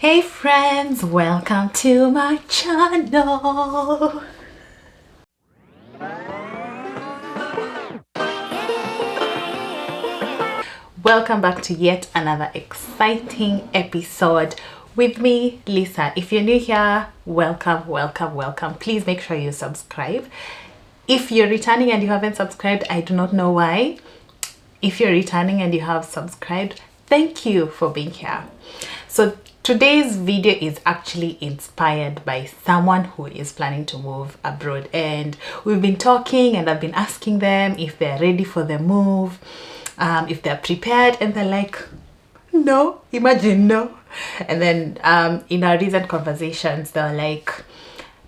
Hey friends, welcome to my channel. Welcome back to yet another exciting episode with me, Lisa. If you're new here, welcome. Please make sure you subscribe. If you're returning and you haven't subscribed, I do not know why. If you're returning and you have subscribed, thank you for being here. So today's video is actually inspired by someone who is planning to move abroad, and we've been talking and I've been asking them if they're ready for the move, if they're prepared, and they're like, no, imagine no. And then in our recent conversations, they're like,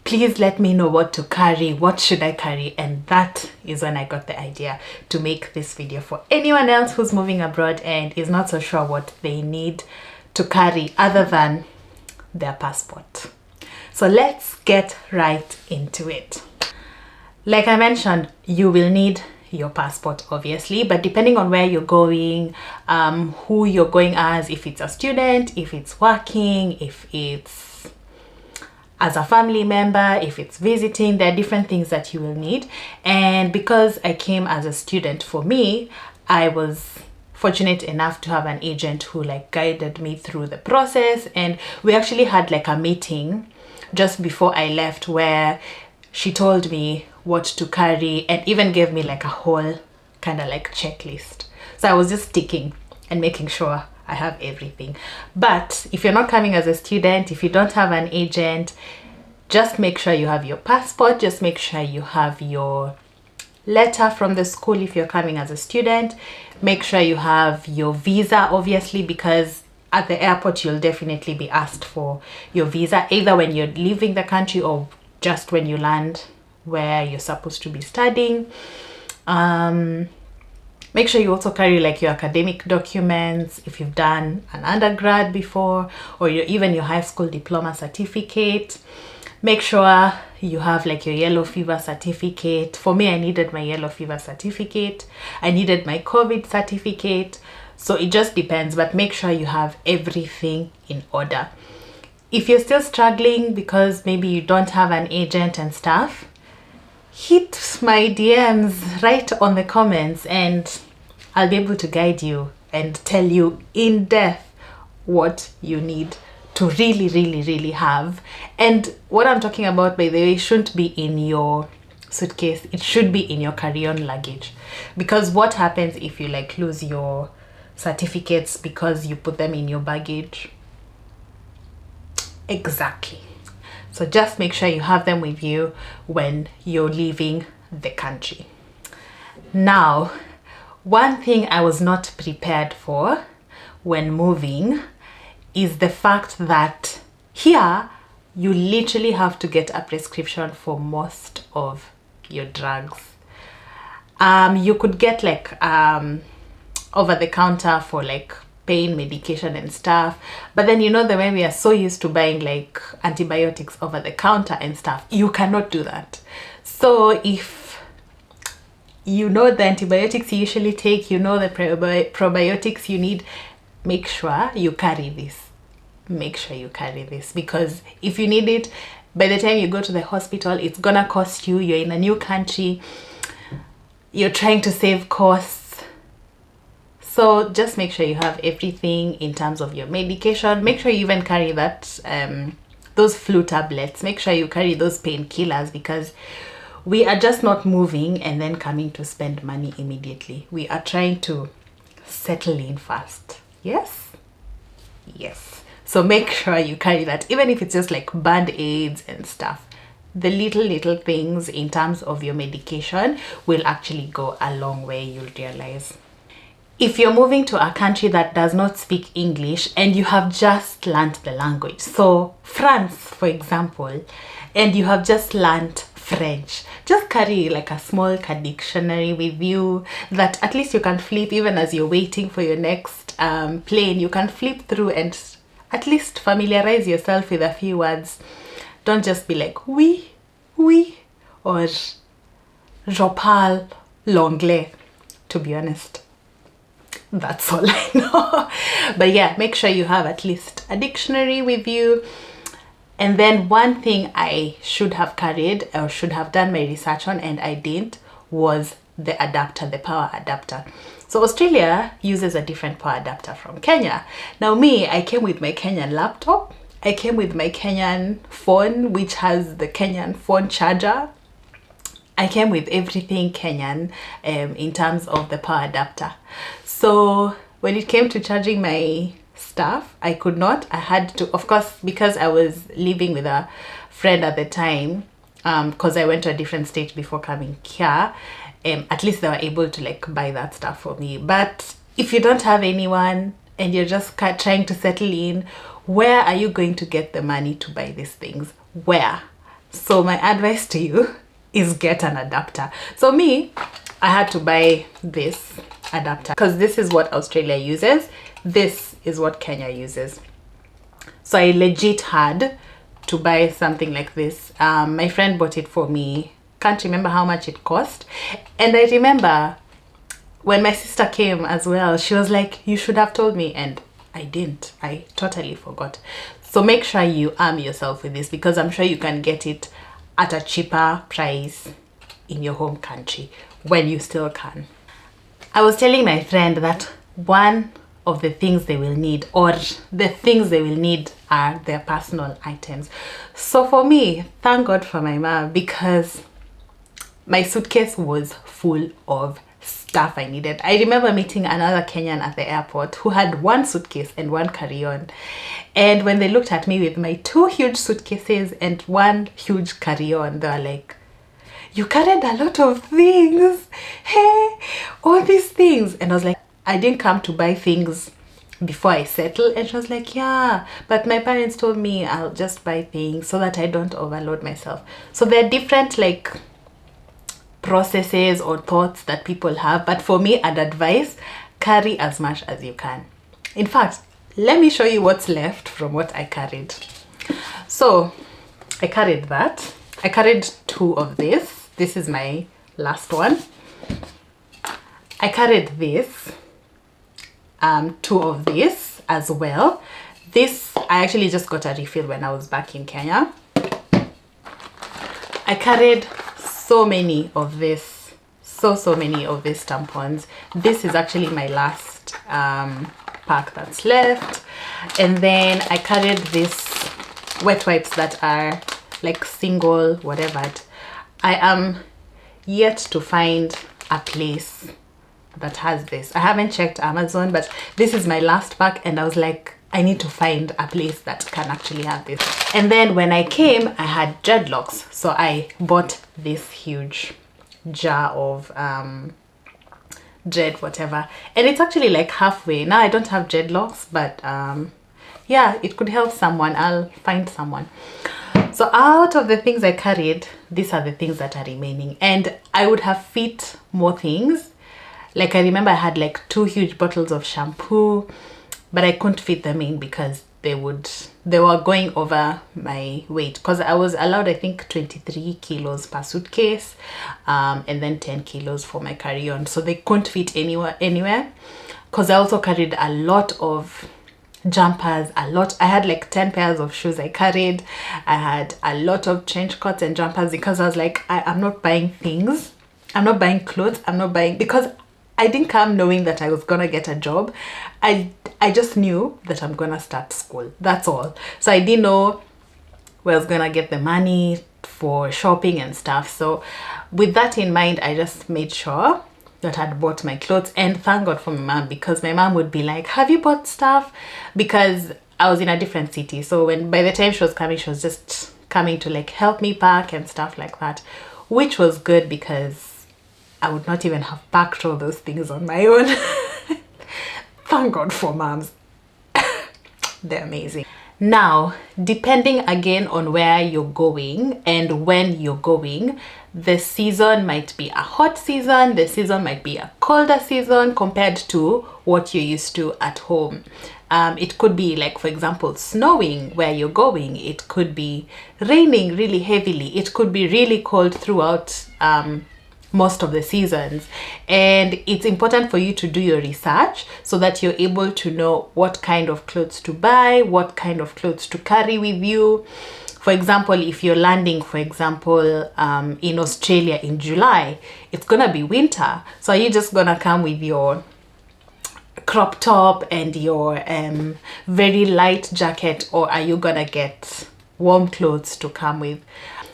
please let me know what to carry, what should I carry? And that is when I got the idea to make this video for anyone else who's moving abroad and is not so sure what they need to carry other than their passport. So let's get right into it. Like I mentioned, you will need your passport obviously, but depending on where you're going, who you're going as, if it's a student, if it's working, if it's as a family member, if it's visiting, there are different things that you will need. And because I came as a student, for me, I was fortunate enough to have an agent who guided me through the process, and we actually had a meeting just before I left where she told me what to carry and even gave me a whole kind of checklist. So I was just ticking and making sure I have everything. But if you're not coming as a student, if you don't have an agent, just make sure you have your passport, just make sure you have your letter from the school if you're coming as a student, make sure you have your visa obviously, because at the airport you'll definitely be asked for your visa, either when you're leaving the country or just when you land where you're supposed to be studying. Make sure you also carry your academic documents if you've done an undergrad before, or even your high school diploma certificate. Make sure you have your yellow fever certificate. For me, I needed my yellow fever certificate. I needed my COVID certificate. So it just depends, but make sure you have everything in order. If you're still struggling because maybe you don't have an agent and stuff, hit my DMs right on the comments and I'll be able to guide you and tell you in depth what you need to really have. And what I'm talking about, by the way, shouldn't be in your suitcase, it should be in your carry-on luggage. Because what happens if you lose your certificates because you put them in your baggage? Exactly. So just make sure you have them with you when you're leaving the country. Now, one thing I was not prepared for when moving is the fact that here you literally have to get a prescription for most of your drugs. You could get over the counter for pain medication and stuff, but then the way we are so used to buying antibiotics over the counter and stuff, you cannot do that. So if you know the antibiotics you usually take, the probiotics you need, make sure you carry this. Make sure you carry this, because if you need it, by the time you go to the hospital, it's gonna cost you. You're in a new country, you're trying to save costs. So just make sure you have everything in terms of your medication. Make sure you even carry that those flu tablets. Make sure you carry those painkillers, because we are just not moving and then coming to spend money immediately. We are trying to settle in fast. Yes. So make sure you carry that, even if it's just band-aids and stuff. The little things in terms of your medication will actually go a long way, you'll realize. If you're moving to a country that does not speak English and you have just learned the language, so France for example, and you have just learned French, just carry a small dictionary with you that at least you can flip, even as you're waiting for your next plane. You can flip through and at least familiarize yourself with a few words. Don't just be oui, or je parle l'anglais, to be honest. That's all I know. But yeah, make sure you have at least a dictionary with you. And then one thing I should have carried or should have done my research on, and I didn't, was the adapter, the power adapter. So Australia uses a different power adapter from Kenya. Now me, I came with my Kenyan laptop. I came with my Kenyan phone, which has the Kenyan phone charger. I came with everything Kenyan in terms of the power adapter. So when it came to charging my stuff, I could not. I had to, of course, because I was living with a friend at the time, because I went to a different state before coming here, at least they were able to like buy that stuff for me. But if you don't have anyone and you're just trying to settle in, where are you going to get the money to buy these things? Where? So my advice to you is get an adapter. So me, I had to buy this adapter because this is what Australia uses. This is what Kenya uses. So I legit had to buy something like this. My friend bought it for me. Can't remember how much it cost. And I remember when my sister came as well, she was like, you should have told me. And I didn't. I totally forgot. So make sure you arm yourself with this, because I'm sure you can get it at a cheaper price in your home country when you still can. I was telling my friend that one of the things they will need, or the things they will need, are their personal items. So for me, thank God for my mom, because my suitcase was full of stuff I needed. I remember meeting another Kenyan at the airport who had one suitcase and one carry-on. And when they looked at me with my 2 huge suitcases and 1 huge carry-on, they were like, you carried a lot of things. Hey, all these things. And I was like, I didn't come to buy things before I settle. And she was like, yeah, but my parents told me I'll just buy things so that I don't overload myself. So there are different like processes or thoughts that people have, but for me, I'd advise carry as much as you can. In fact, let me show you what's left from what I carried. So I carried that. I carried 2 of this. This is my last one. I carried this, 2 of this as well. This I actually just got a refill when I was back in Kenya. I carried so many of this, so many of these tampons. This is actually my last pack that's left. And then I carried this wet wipes that are like single whatever. I am yet to find a place that has this. I haven't checked Amazon, but this is my last pack, and I was like, I need to find a place that can actually have this. And then when I came, I had dreadlocks, so I bought this huge jar of dread whatever, and it's actually like halfway. Now I don't have dreadlocks, but yeah, it could help someone. I'll find someone. So out of the things I carried, these are the things that are remaining, and I would have fit more things. Like I remember I had like 2 huge bottles of shampoo, but I couldn't fit them in because they were going over my weight, because I was allowed, I think, 23 kilos per suitcase, and then 10 kilos for my carry-on. So they couldn't fit anywhere. Because I also carried a lot of jumpers, I had like 10 pairs of shoes I carried. I had a lot of trench coats and jumpers, because I was like, I'm not buying things. I'm not buying clothes. I'm not buying, because I didn't come knowing that I was gonna get a job. I just knew that I'm gonna start school. That's all. So I didn't know where I was gonna get the money for shopping and stuff. So with that in mind, I just made sure that I'd bought my clothes. And thank God for my mom, because my mom would be like, have you bought stuff? Because I was in a different city. So by the time she was coming, she was just coming to like help me pack and stuff like that, which was good, because I would not even have packed all those things on my own. Thank God for moms. They're amazing. Now, depending again on where you're going and when you're going, the season might be a hot season, the season might be a colder season compared to what you're used to at home. It could be like, for example, snowing where you're going. It could be raining really heavily. It could be really cold throughout most of the seasons, and it's important for you to do your research so that you're able to know what kind of clothes to buy, what kind of clothes to carry with you. For example, if you're landing, for example, in Australia in July, it's gonna be winter, so are you just gonna come with your crop top and your very light jacket, or are you gonna get warm clothes to come with?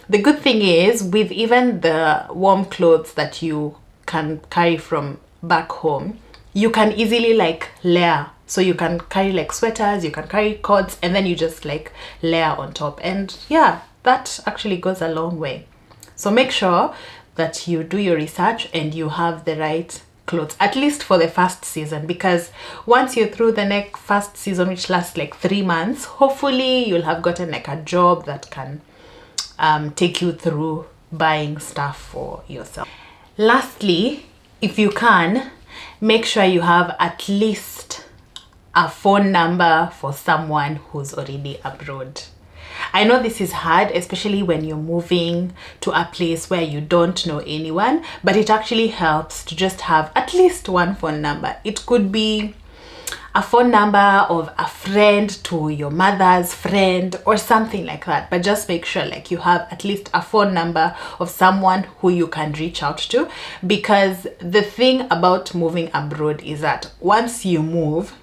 The good thing is, with even the warm clothes that you can carry from back home, you can easily like layer. So you can carry like sweaters, you can carry coats, and then you just like layer on top, and yeah, that actually goes a long way. So make sure that you do your research and you have the right clothes, at least for the first season, because once you're through the next first season, which lasts like 3 months, hopefully you'll have gotten like a job that can take you through buying stuff for yourself. Lastly, if you can, make sure you have at least a phone number for someone who's already abroad. I know this is hard, especially when you're moving to a place where you don't know anyone, but it actually helps to just have at least one phone number. It could be a phone number of a friend to your mother's friend or something like that, but just make sure like you have at least a phone number of someone who you can reach out to, because the thing about moving abroad is that once you move,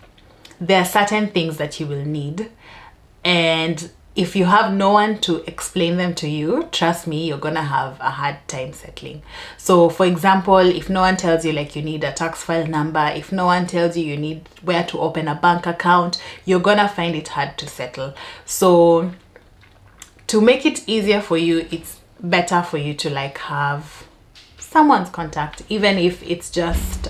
there are certain things that you will need, and if you have no one to explain them to you, trust me, you're gonna have a hard time settling. So for example, if no one tells you like you need a tax file number, if no one tells you you need where to open a bank account, you're gonna find it hard to settle. So to make it easier for you, it's better for you to like have someone's contact, even if it's just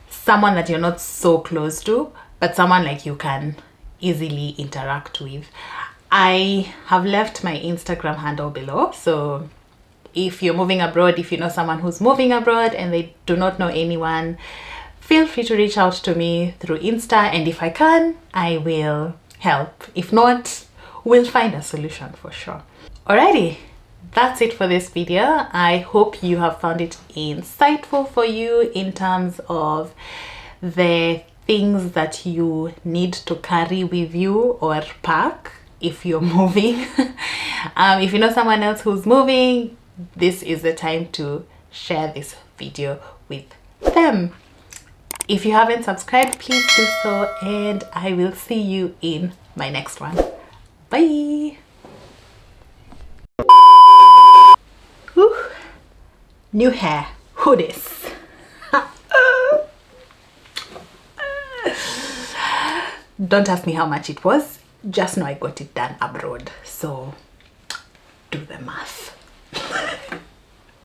someone that you're not so close to, but someone like you can easily interact with. I have left my Instagram handle below, so if you're moving abroad, if you know someone who's moving abroad and they do not know anyone, feel free to reach out to me through Insta, and if I can, I will help. If not, we'll find a solution for sure. Alrighty, that's it for this video. I hope you have found it insightful for you in terms of the things that you need to carry with you or pack if you're moving. If you know someone else who's moving, this is the time to share this video with them. If you haven't subscribed, please do so, and I will see you in my next one. Bye. Whew. New hair. Who this? Don't ask me how much it was, just know I got it done abroad, so do the math.